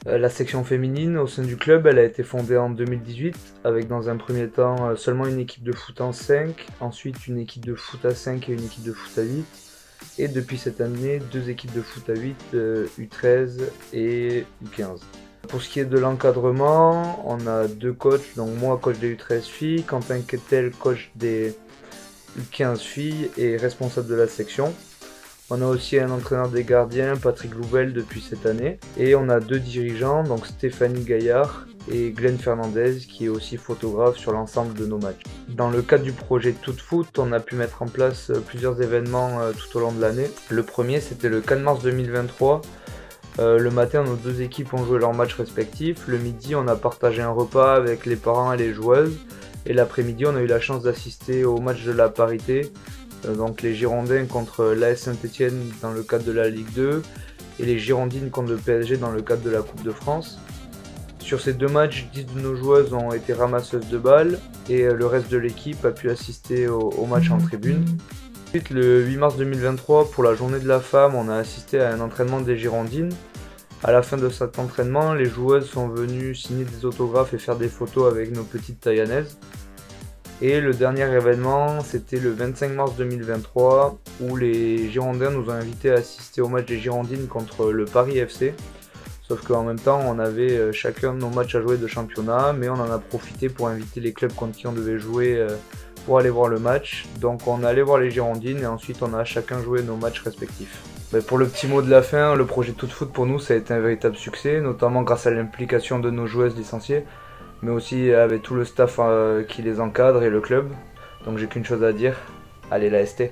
La section féminine au sein du club, elle a été fondée en 2018 avec dans un premier temps seulement une équipe de foot en 5, ensuite une équipe de foot à 5 et une équipe de foot à 8. Et depuis cette année, deux équipes de foot à 8, U13 et U15. Pour ce qui est de l'encadrement, on a deux coachs, donc moi coach des U13 filles, Quentin Quetel coach des U15 filles et responsable de la section. On a aussi un entraîneur des gardiens, Patrick Louvel, depuis cette année. Et on a deux dirigeants, donc Stéphanie Gaillard et Glenn Fernandez, qui est aussi photographe sur l'ensemble de nos matchs. Dans le cadre du projet Tout Foot, on a pu mettre en place plusieurs événements tout au long de l'année. Le premier, c'était le 4 mars 2023. Le matin, nos deux équipes ont joué leurs matchs respectifs. Le midi, on a partagé un repas avec les parents et les joueuses. Et l'après-midi, on a eu la chance d'assister au match de la parité. Donc les Girondins contre l'AS Saint-Etienne dans le cadre de la Ligue 2 et les Girondines contre le PSG dans le cadre de la Coupe de France. Sur ces deux matchs, 10 de nos joueuses ont été ramasseuses de balles et le reste de l'équipe a pu assister au match en tribune. Ensuite, le 8 mars 2023, pour la journée de la femme, on a assisté à un entraînement des Girondines. À la fin de cet entraînement, les joueuses sont venues signer des autographes et faire des photos avec nos petites Taïanaises. Et le dernier événement, c'était le 25 mars 2023, où les Girondins nous ont invités à assister au match des Girondines contre le Paris FC. Sauf qu'en même temps, on avait chacun nos matchs à jouer de championnat, mais on en a profité pour inviter les clubs contre qui on devait jouer pour aller voir le match. Donc on est allé voir les Girondines et ensuite on a chacun joué nos matchs respectifs. Pour le petit mot de la fin, le projet Tout Foot pour nous, ça a été un véritable succès, notamment grâce à l'implication de nos joueuses licenciées, mais aussi avec tout le staff qui les encadre et le club. Donc j'ai qu'une chose à dire, allez la ST.